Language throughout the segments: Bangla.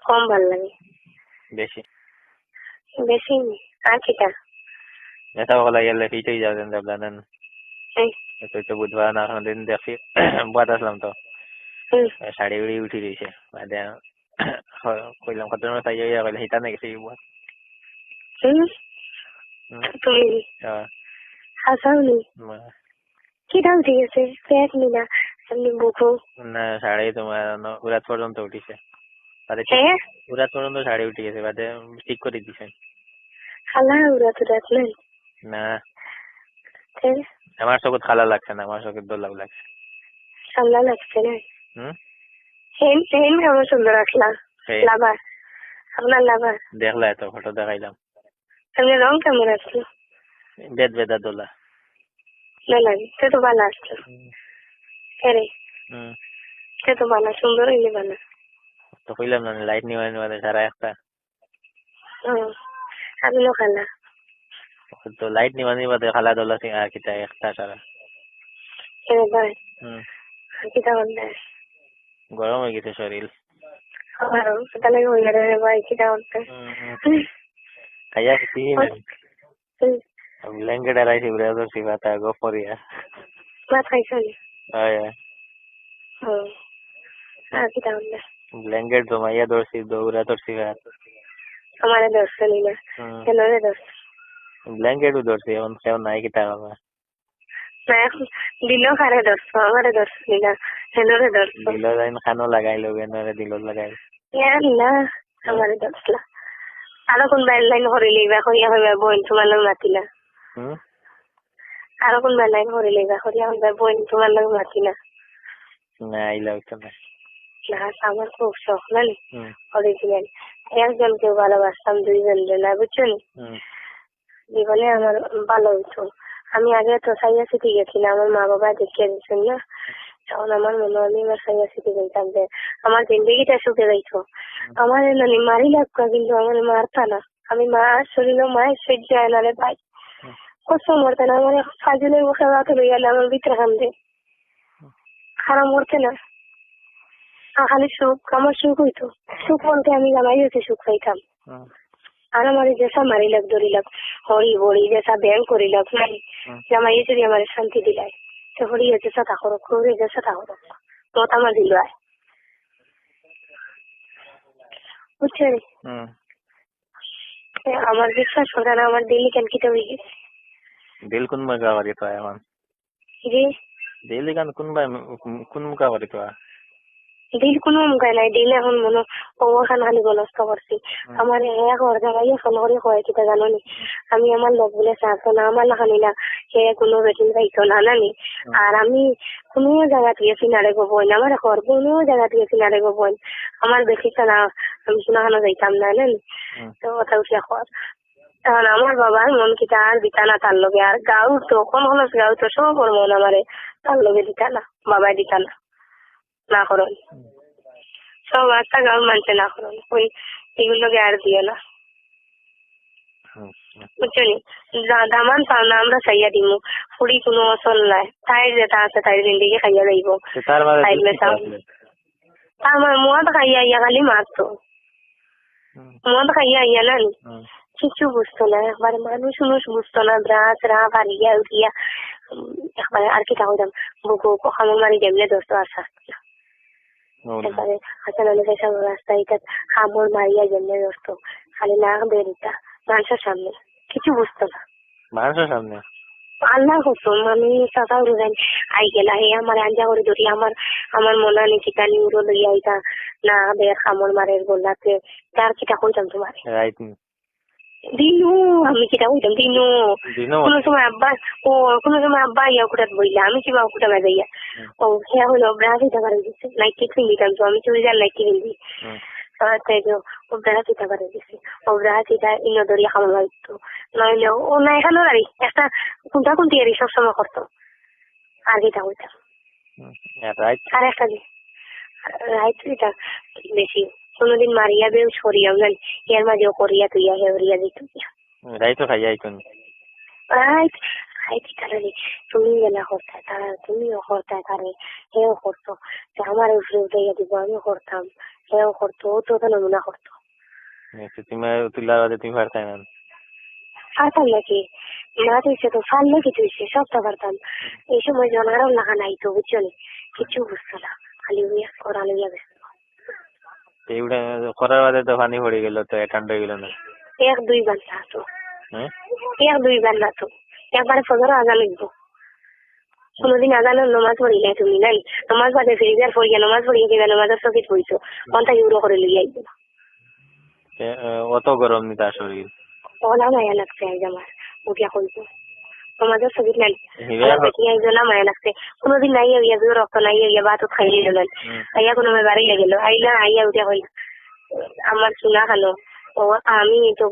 কম ভাল লাগে বেশি বেশি আর কিটা এটা বলা গেলে ফিটেই যাবেন দেবলানেন তুই তো বুধবার না দিন দেখি বাদ আসলাম তো শাড়ি উড়ি উঠি দিয়েছে বাদে কইলাম কত তাই কইলে হিতা নাকি সেই বুধ তুমি হাসাওনি কিটা উঠে গেছে পেট নিনা এমনি বুকু না শাড়ি তোমার উড়াত পর্যন্ত উঠিছে উড়াত পর্যন্ত শাড়ি উঠে গেছে বাদে ঠিক করে দিছে খালা উড়াত নাই না আমার চোখত খালা লাগছে না আমার চোখের দোলাভ লাগছে খালা লাগছে না হেন হেন কেমন সুন্দর আসলা লাভার আপনার লাভার দেখলা এত ফটো দেখাইলাম আপনার রং কেমন আসলো বেদ বেদা দোলা না লাগে সে তো ভালো আসলো রে সে তো ভালো সুন্দর হইলে ভালো তো কইলাম না লাইট নিয়ে নিয়ে সারা একটা আমিও খালা তো লাইট নিয়ে নিয়ে খালা দোলা সিং আর কিটা একটা সারা ভাই কিটা বললে গরম হয়ে গেছে শরীর আমারও তাহলে হয়ে গেলে ভাই কিটা বলতে খাইয়া কিছু ব্ল্যাঙ্কেট আড়াইছি ব্রাউজার সিবাতা গোপরিয়া ভাত খাইছো নি আর কিটা বললে ব্ল্যাঙ্কেট জমাইয়া ধরছি দৌড়া ধরছি ভাত আমারে ধরছে নি না কেনরে ধরছে ব্ল্যাঙ্কেটও ধরছি এখন কেউ নাই কিটা বাবা না এখন দিল খারে ধরছো আমারে ধরছে নি না কেনরে ধরছো দিল যাইন খানো লাগাইলো কেনরে দিল লাগাই না আমারে ধরছলা আরো কোন বাইর লাইন হরিলে বা হইয়া হইবা বোন তোমার লগ মাতিলা আরো কোন বাইর লাইন হরিলে বা হইয়া হইবা বোন তোমার লগ মাতিলা না আইলা হইতো না না আমার খুব শখ নানি অরিজিনাল একজনকে ভালোবাসতাম দুইজন না বুঝছো নি জীবনে আমার ভালো হইতো আমি আগে তো সাইয়া সিটি গেছিলাম আমার মা বাবা দেখিয়ে দিচ্ছেন না তখন আমার মনে হয় আমার সাইয়া সিটি গেছিলাম যে আমার জিন্দগিটা সুখে যাইতো আমার নানি মারি লাগতো কিন্তু আমার মারতা না আমি মা শরীরে মায়ের সহ্য হয় না রে ভাই কষ্ট মরতে না আমার ফাজিলের মুখে রাতে লই গেলে আমার ভিতরে কান্দে খারাপ মরতে না খালি সুখ আমার সুখ হইতো সুখ বলতে আমি জামাই হয়েছে সুখ পাইতাম আর আমার যেসা মারি লাগ ধরি লাগ হরি বড়ি যেসা ব্যায়াম করি লাগ নাই জামাই যদি আমার শান্তি দিলাই তো হরি যেসা তা করো করে যেসা তা করো মত আমার দিল আয় বুঝছে আমার বিশ্বাস করে না আমার দিল্লি কেন কিটা হয়ে গেছে দিল কোন মুখা বাড়ি তো এখন দিল্লি কেন কোন মুখা বাড়ি তো দিল কোনো মুখায় নাই দিল এখন মনে ওখান খালি গলস্ত করছি আমার এক ওর জায়গায় ফোন করে কয় কিটা জানো নি আমি আমার লোক বলে চাচ্ছ না আমার লাখানি না সে কোনো বেটিন পাইতো না নানি আর আমি কোনো জায়গা থেকে কিনারে গো বোন আমার ঘর কোনো জায়গা থেকে কিনারে গো বোন আমার বেশিটা না আমি শোনাখানো যাইতাম না নানি তো কথা উঠে খর তখন আমার বাবার মন কিটা আর দিতা না তার লগে আর গাও তো কোন হলো গাও তো সব ওর মন আমারে তার লগে দিতা না বাবাই দিতা না না করুন সব একটা গাঁও মানছে না করুন ওই এগুলোকে আর দিও না বুঝছো নি দামান পাও না আমরা চাইয়া দিমু ফুড়ি কোনো অসল নাই তাই যেটা আছে তাই জিন্দিগি খাইয়া যাইব আমার মদ খাইয়া ইয়া খালি মারতো মদ খাইয়া ইয়া না কিছু বুঝতো না একবারে মানুষ বুঝতো না ব্রাস রা ভারিয়া উঠিয়া একবারে আর কি তাহতাম বুকু খামর মারি দেমলে দোস্ত আসা রাস্তায় খামর মারিয়া জেমনে দোস্ত খালি না বেরিতা মানুষের সামনে কিছু বুঝতো না মানুষের সামনে আল্লাহ হুকুম আমি চাচা উড়াই আই গেলা হে আমার আঞ্জা করে ধরি আমার মনে হয় কিতানি উড়ো লইয়া আইতা না বের খামর মারের গোলাতে তার কিটা কইতাম তোমার দিনু আমি কিটা কইতাম দিনু কোনো সময় আব্বা ইয়া কুটাত বইলা আমি কিবা কুটা না যাইয়া ও হ্যাঁ হলো ব্রাজি টাকার দিচ্ছে নাইটি কিনতাম তো আমি চুড়িদার নাইটি কিনবি তাই তো ও ব্রাজি টাকার দিচ্ছে ও ব্রাজিটা ইনো ধরিয়া খামর মারতো নইলে ও না এখানে আরি একটা কোনটা কোনটি আরি সবসময় করতো আর কিটা কইতাম আর একটা রাইট এটা বেশি কোনদিন মারিয়া বেউ সরিয়াও জানি এর মাঝেও করিয়া তুইয়া হেরিয়া দিত রাইতো খাইয়া আইতুন রাইট খাইতে তারে তুমি গেলা করতে তারা তুমিও করতে তারে হেও করতো আমার উপরে উঠে দিব আমিও করতাম হেও করতো ও তো নমুনা করতো তুমি তুলার বাদে তুমি পারতাই না পারতাম নাকি না দিয়েছে তো ফাললে কিছু হয়েছে সবটা পারতাম এই সময় জনারও লাগা নাই তো বুঝছো নি কিছু বুঝতো না খালি করা লইয়া গেছে এইটা করার বাদে তো পানি পড়ে গেল তো ঠান্ডা হয়ে গেল না 1-2 বার না তো 1-2 বার না তো একবারে ফজর আজান লিখবো কোনোদিন আজানের নমাজ পড়িলে তুমি নাই নমাজ বাদে ফিরিজার পড়িয়া নমাজ পড়িয়া কিনা নমাজের চকিত পড়িছো কোনটা ইউরো করে লইয়া আইব অত গরম নি তার শরীর ওলা মায়া লাগছে আজ আমার উঠিয়া কইতো নমাজের চকিত নাই না মায়া লাগছে কোনোদিন নাই ইয়া যদি রক্ত নাই ইয়া ভাত খাইলে গেলেন আইয়া কোনো বাড়ি গেল আইলা আইয়া উঠিয়া কইলা আমার চুনা খালো ও আমি তো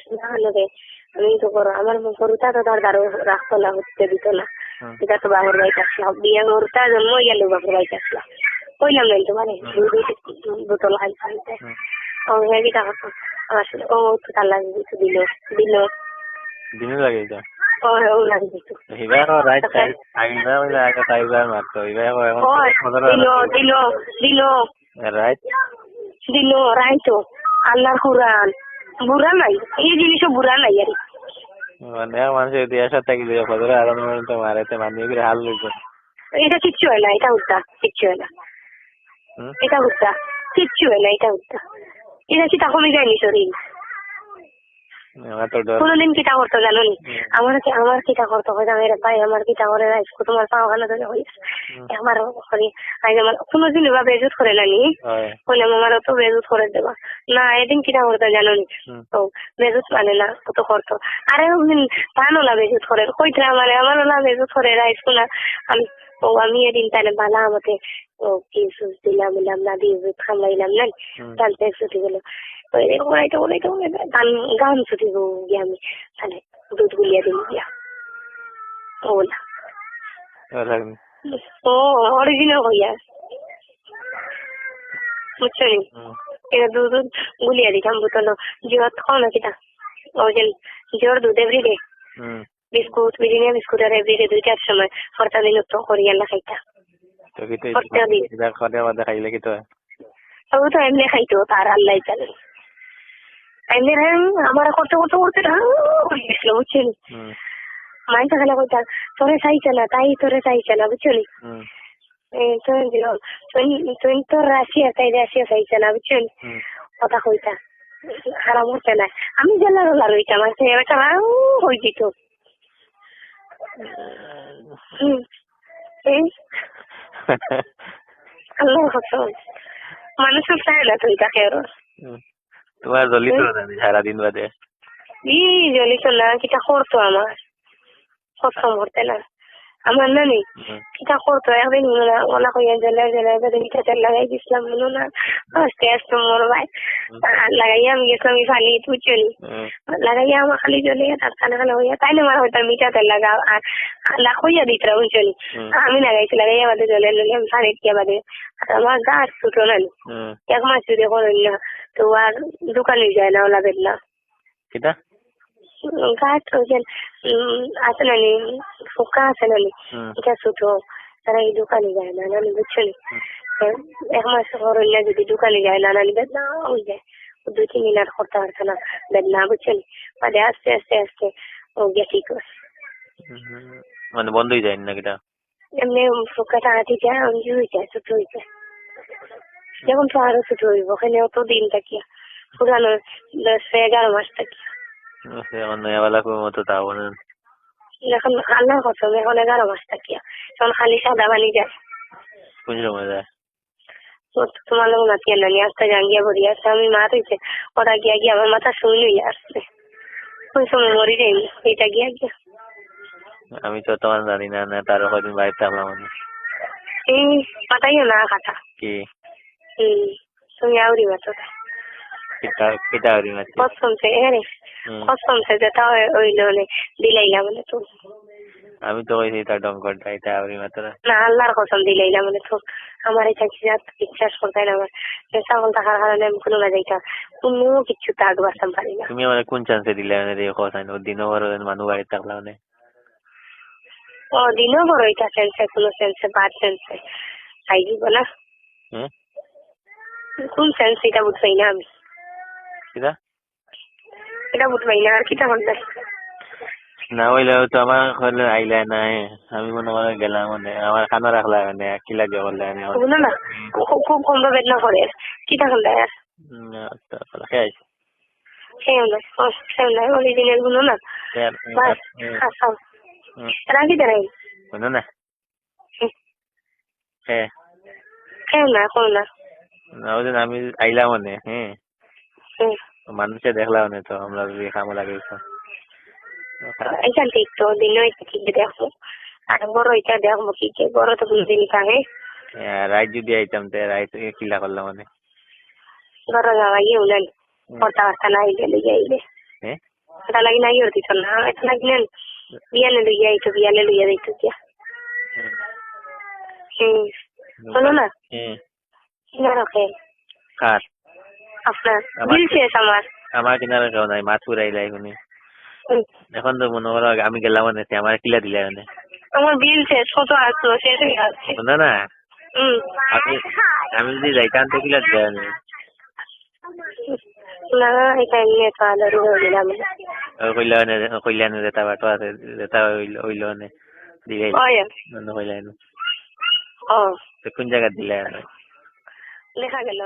চুনা খালো রে আমি তো করো আমার গরুটা তো ধর দাঁড়ো রাখতো না হতে দিত না এটা তো বাবুর বাড়িতে আসলাম বিয়ে গরুটা জন্ম গেল বাবুর বাড়িতে আসলাম কইলাম নাই তোমার বোতল খাইতে ও হেবিটা করতো আমার সাথে ও তো তার লাগে দিল দিল দিনে লাগে এটা ও লাগে দিত হিবারও রাইট সাইড আইনা হইলা একটা টাইগার মারতো হিবারও এখন দিল দিল রাইট দিল রাইট আল্লাহর কুরআন বুড়া নাই এই জিনিসও বুড়া নাই আর মানে মানুষের ইতিহাস থাকলে ফজর আজান পর্যন্ত মারাতে মানিয়ে করে হাল লইতো এটা কিচ্ছু হয় না এটা উঠতা কিচ্ছু হয় না এটা উঠতা কিচ্ছু হয় না এটা উঠতা এটা কি তখনই যায়নি শরীর কোনদিন কিটা করতো জানো নি আমার কিটা করতো হয়তো আমি ভাই আমার কিটা করে রাখবো তোমার পাওয়া ভালো তো আমার আমার কোনোদিন এবার বেজুত করে নানি বললাম আমার তো বেজুত করে দেবা না এদিন কিটা করতো জানো নি তো বেজুত মানে না তো করতো আরে তা নোলা বেজুত করে কইতে আমার ওলা বেজুত করে রাখবো না আমি এদিন তাহলে বালা আমাকে কি সুচ দিলাম না দিয়ে খামলাইলাম না টানতে ছুটি গেলো গান ছুটি গিয়ে আমি তাহলে দুধ গুলিয়া দিন গিয়া ওলা ও অরিজিনাল হইয়া বুঝছো নি এটা দুধ গুলিয়া দিতাম বোতল জিওত খাও না কিটা ও যে জিওর দুধ এভরিডে বিস্কুট বিরিয়ানি বিস্কুট আর এভরিডে 2টার সময় ফরতা দিন তো করিয়ালা খাইতা খাইলে কি তো ও তো এমনি খাইতো তার আল্লাহ জানে এমনি আমার করতে করতে করতে গেছিল বুঝছেন মাইনটা খেলা কইতা তোরে চাইছে না তাই তোরে চাইছে না বুঝছেন তুই তোর রাশিয়া তাই রাশিয়া চাইছে না বুঝছেন কথা কইতা খারাপ হচ্ছে না আমি জেলার রইতাম আর একটা হয়ে যেত আল্লাহ মানুষের চায় না তুই তাকে আরো তোমার জ্বলিত সারাদিন বাদে জ্বলিত না কিটা করতো আমার কসম করতে না আমার নানি কিটা করতো একদিন ওলা কইয়া জ্বলাই দুইটা তেল লাগাই দিছিলাম মনে না আস্তে আস্তে মোর ভাই লাগাইয়া আমি গেছিলাম ফালি তুচলি লাগাইয়া আমার খালি জ্বলে তার কানে খালি হইয়া তাই না আমার হয়তো মিঠা তেল লাগা লাগাইয়া দিতরা বুঝলি আমি লাগাইছি লাগাইয়া বাদে জ্বলে আমি ফালি দিয়া বাদে আমার গাছ ছুটো নানি 1 মাস যদি করেন না তো আর দোকানে যায় না ওলা বেদনা কিটা গাছ ওই আছে নানি ফুকা আছে নানি এটা ছুটো তারা এই দোকানে যায় না নানি বুঝছেন 1 মাস করেন না যদি দোকানে যায় না নানি বেদনা হয়ে যায় 2-3 দিন আর করতে পারছে না বেদনা বুঝছেন বাদে আস্তে আস্তে আস্তে ও গিয়ে ঠিক হয় মানে বন্ধ হয়ে যায় না কিটা এমনি ফুকাটা হাঁটি যায় অঞ্জু হয়ে যায় ছোট হয়ে যায় যখন তো আরো ছোট হইব ওখানে অত দিন থাকিয়া পুরানো 10-11 মাস থাকিয়া এখন নয়াবেলা মতো তাও না এখন আল্লাহ কসম এখন 11 মাস থাকিয়া তখন খালি সাদা পানি যায় কোন সময় যায় তোমার লোক নাতি নানি আসতে জাঙ্গিয়া ভরি আসছে আমি মা হয়েছে ওরা গিয়া গিয়ে আমার মাথা শুই লইয়া আসছে ওই সময় মরি যাই এটা গিয়া গিয়া আমি তো তোমার জানি না না তার কদিন বাড়িতে থাকলাম এই পাতাইও না কথা কি তুমি আউরি মাতো কিটা আউরি মাতো কসম সে যেটা হইলো দিলাইলা মানে তো আমি তো কইছি তার ডঙ্করটা এটা আউরি মাতো না আল্লাহর কসম দিলাইলা মানে তো আমার এটা কি বিশ্বাস করতে না আমার ছাগল থাকার কারণে আমি কোনো না যাইতাম কোনো কিছু তাক বাঁচতাম পারি না তুমি আমার কোন চান্সে দিলে রে কথা না দিনও বড় মানুষ বাড়িতে থাকলাম না দিনও বড় এটা সেন্সে কোনো সেন্সে বাদ সেন্সে তাই দিব না কোন সেন্স এটা বুঝবাই না আমি এটা বুঝবাই না আর কিটা করবে না হইলে তো আমার হলে আইলে নাই আমি মনে করে গেলাম মানে আমার খানা রাখলা মানে কি লাগে বললে বুঝলো না খুব কম বেদনা করে কিটা করলে আর অরিজিনাল গুলো না রাখি দেয় বুঝলো না না কোন না ওই দিন আমি আইলাম মানে মানুষে দেখলাম মানে তো আমরা খামো লাগে এখান থেকে তো দিন ঠিক দেখবো আর বড় এটা দেখবো কি বড় তো কোনদিন থাকে রাইট যদি আইতাম তো রাইট কিলা করলাম মানে বড় যাওয়াই উলেন কথাবার্তা নাই গেলে যাইলে এটা লাগি নাই ওর দিত না এটা লাগি নেন বিয়ালে লইয়া আইতো বিয়ালে লইয়া যাইতো দিয়া শোনো না কিনা রাখে কার আপনার বিল শেষ আমার কিনা রাখা নাই মাছ পুরাইলাই শুনি এখন তো মনে করো আমি গেলাম মানে আমার কিলা দিলে মানে আমার বিল শেষ কত আসলো শেষ হয়ে যাচ্ছে না আমি যদি যাইতাম তো কিলা দিলে না এটা এমনি তো আলাদা দিলাম কইলান যেটা বাটো আছে যেটা হইল মানে দিলে কইলান কোন জায়গা দিলে লেখা গেল